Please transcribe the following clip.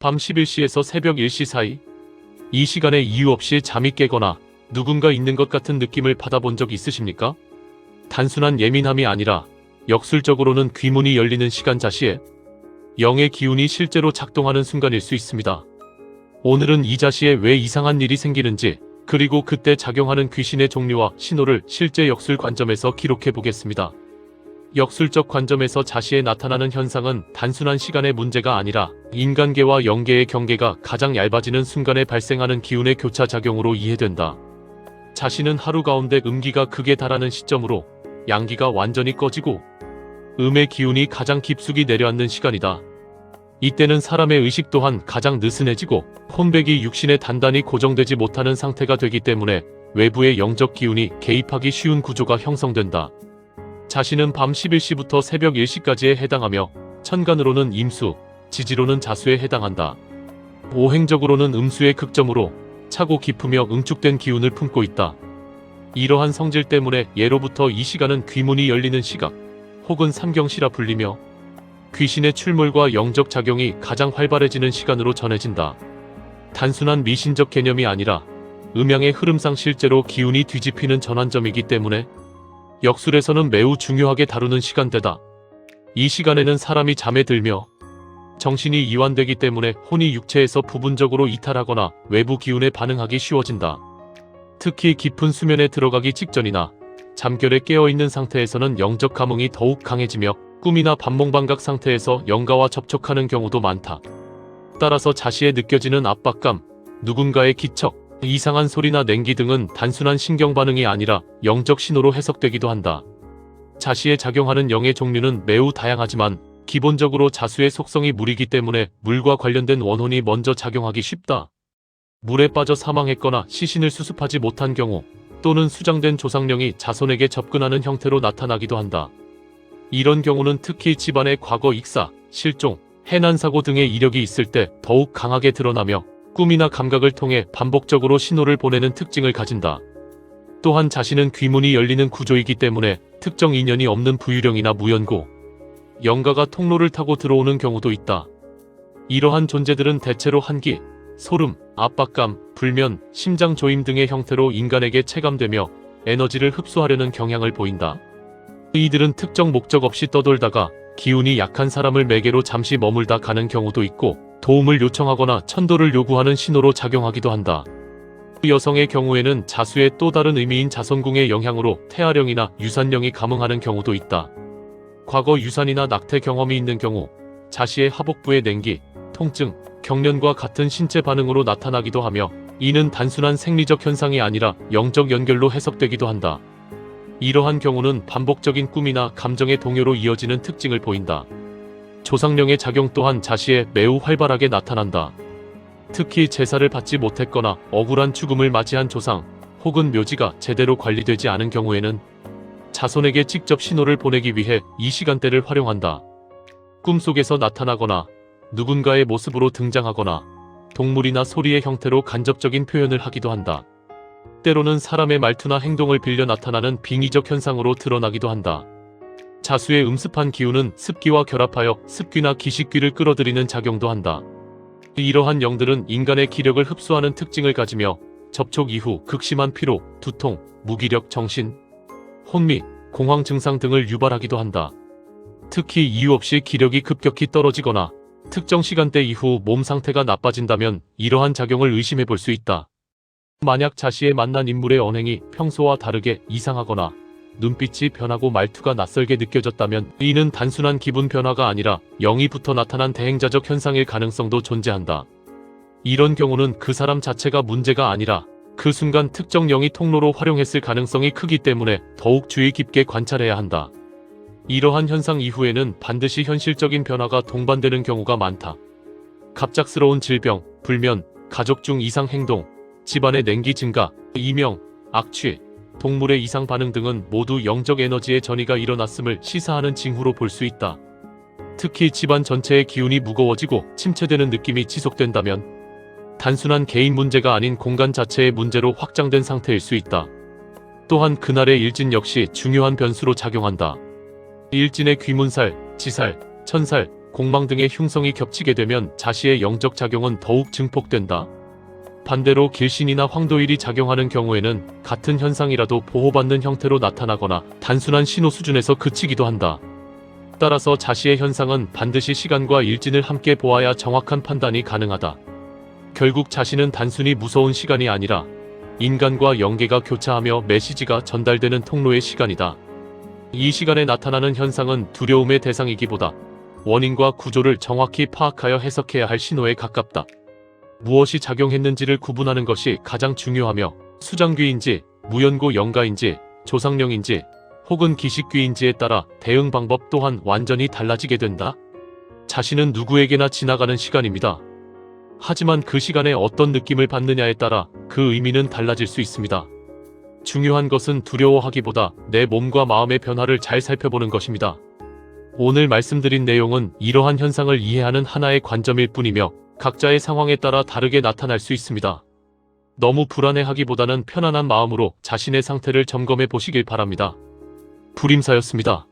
밤 11시에서 새벽 1시 사이, 이 시간에 이유 없이 잠이 깨거나 누군가 있는 것 같은 느낌을 받아본 적 있으십니까? 단순한 예민함이 아니라 역술적으로는 귀문이 열리는 시간 자시에 영의 기운이 실제로 작동하는 순간일 수 있습니다. 오늘은 이 자시에 왜 이상한 일이 생기는지, 그리고 그때 작용하는 귀신의 종류와 신호를 실제 역술 관점에서 기록해 보겠습니다. 역술적 관점에서 자시에 나타나는 현상은 단순한 시간의 문제가 아니라 인간계와 영계의 경계가 가장 얇아지는 순간에 발생하는 기운의 교차 작용으로 이해된다. 자시는 하루 가운데 음기가 극에 달하는 시점으로 양기가 완전히 꺼지고 음의 기운이 가장 깊숙이 내려앉는 시간이다. 이때는 사람의 의식 또한 가장 느슨해지고 혼백이 육신에 단단히 고정되지 못하는 상태가 되기 때문에 외부의 영적 기운이 개입하기 쉬운 구조가 형성된다. 자시는 밤 11시부터 새벽 1시까지에 해당하며 천간으로는 임수, 지지로는 자수에 해당한다. 오행적으로는 음수의 극점으로 차고 깊으며 응축된 기운을 품고 있다. 이러한 성질 때문에 예로부터 이 시간은 귀문이 열리는 시각, 혹은 삼경시라 불리며 귀신의 출몰과 영적 작용이 가장 활발해지는 시간으로 전해진다. 단순한 미신적 개념이 아니라 음양의 흐름상 실제로 기운이 뒤집히는 전환점이기 때문에 역술에서는 매우 중요하게 다루는 시간대다. 이 시간에는 사람이 잠에 들며 정신이 이완되기 때문에 혼이 육체에서 부분적으로 이탈하거나 외부 기운에 반응하기 쉬워진다. 특히 깊은 수면에 들어가기 직전이나 잠결에 깨어있는 상태에서는 영적 감흥이 더욱 강해지며 꿈이나 반몽방각 상태에서 영가와 접촉하는 경우도 많다. 따라서 자시에 느껴지는 압박감, 누군가의 기척, 이상한 소리나 냉기 등은 단순한 신경 반응이 아니라 영적 신호로 해석되기도 한다. 자시에 작용하는 영의 종류는 매우 다양하지만 기본적으로 자수의 속성이 물이기 때문에 물과 관련된 원혼이 먼저 작용하기 쉽다. 물에 빠져 사망했거나 시신을 수습하지 못한 경우 또는 수장된 조상령이 자손에게 접근하는 형태로 나타나기도 한다. 이런 경우는 특히 집안의 과거 익사, 실종, 해난사고 등의 이력이 있을 때 더욱 강하게 드러나며 꿈이나 감각을 통해 반복적으로 신호를 보내는 특징을 가진다. 또한 자신은 귀문이 열리는 구조이기 때문에 특정 인연이 없는 부유령이나 무연고, 영가가 통로를 타고 들어오는 경우도 있다. 이러한 존재들은 대체로 한기, 소름, 압박감, 불면, 심장 조임 등의 형태로 인간에게 체감되며 에너지를 흡수하려는 경향을 보인다. 이들은 특정 목적 없이 떠돌다가 기운이 약한 사람을 매개로 잠시 머물다 가는 경우도 있고 도움을 요청하거나 천도를 요구하는 신호로 작용하기도 한다. 여성의 경우에는 자수의 또 다른 의미인 자손궁의 영향으로 태아령이나 유산령이 감응하는 경우도 있다. 과거 유산이나 낙태 경험이 있는 경우 자시의 하복부의 냉기, 통증, 경련과 같은 신체 반응으로 나타나기도 하며 이는 단순한 생리적 현상이 아니라 영적 연결로 해석되기도 한다. 이러한 경우는 반복적인 꿈이나 감정의 동요로 이어지는 특징을 보인다. 조상령의 작용 또한 자시에 매우 활발하게 나타난다. 특히 제사를 받지 못했거나 억울한 죽음을 맞이한 조상 혹은 묘지가 제대로 관리되지 않은 경우에는 자손에게 직접 신호를 보내기 위해 이 시간대를 활용한다. 꿈속에서 나타나거나 누군가의 모습으로 등장하거나 동물이나 소리의 형태로 간접적인 표현을 하기도 한다. 때로는 사람의 말투나 행동을 빌려 나타나는 빙의적 현상으로 드러나기도 한다. 자수의 음습한 기운은 습기와 결합하여 습귀나 기식귀를 끌어들이는 작용도 한다. 이러한 영들은 인간의 기력을 흡수하는 특징을 가지며 접촉 이후 극심한 피로, 두통, 무기력, 정신, 혼미, 공황 증상 등을 유발하기도 한다. 특히 이유 없이 기력이 급격히 떨어지거나 특정 시간대 이후 몸 상태가 나빠진다면 이러한 작용을 의심해 볼 수 있다. 만약 자시에 만난 인물의 언행이 평소와 다르게 이상하거나 눈빛이 변하고 말투가 낯설게 느껴졌다면 이는 단순한 기분 변화가 아니라 영이부터 나타난 대행자적 현상일 가능성도 존재한다. 이런 경우는 그 사람 자체가 문제가 아니라 그 순간 특정 영이 통로로 활용했을 가능성이 크기 때문에 더욱 주의 깊게 관찰해야 한다. 이러한 현상 이후에는 반드시 현실적인 변화가 동반되는 경우가 많다. 갑작스러운 질병, 불면, 가족 중 이상 행동, 집안의 냉기 증가, 이명, 악취, 동물의 이상 반응 등은 모두 영적 에너지의 전이가 일어났음을 시사하는 징후로 볼 수 있다. 특히 집안 전체의 기운이 무거워지고 침체되는 느낌이 지속된다면 단순한 개인 문제가 아닌 공간 자체의 문제로 확장된 상태일 수 있다. 또한 그날의 일진 역시 중요한 변수로 작용한다. 일진의 귀문살, 지살, 천살, 공망 등의 흉성이 겹치게 되면 자시의 영적 작용은 더욱 증폭된다. 반대로 길신이나 황도일이 작용하는 경우에는 같은 현상이라도 보호받는 형태로 나타나거나 단순한 신호 수준에서 그치기도 한다. 따라서 자시의 현상은 반드시 시간과 일진을 함께 보아야 정확한 판단이 가능하다. 결국 자시는 단순히 무서운 시간이 아니라 인간과 영계가 교차하며 메시지가 전달되는 통로의 시간이다. 이 시간에 나타나는 현상은 두려움의 대상이기보다 원인과 구조를 정확히 파악하여 해석해야 할 신호에 가깝다. 무엇이 작용했는지를 구분하는 것이 가장 중요하며 수장귀인지 무연고 영가인지 조상령인지 혹은 기식귀인지에 따라 대응 방법 또한 완전히 달라지게 된다. 자신은 누구에게나 지나가는 시간입니다. 하지만 그 시간에 어떤 느낌을 받느냐에 따라 그 의미는 달라질 수 있습니다. 중요한 것은 두려워하기보다 내 몸과 마음의 변화를 잘 살펴보는 것입니다. 오늘 말씀드린 내용은 이러한 현상을 이해하는 하나의 관점일 뿐이며 각자의 상황에 따라 다르게 나타날 수 있습니다. 너무 불안해하기보다는 편안한 마음으로 자신의 상태를 점검해 보시길 바랍니다. 불임사였습니다.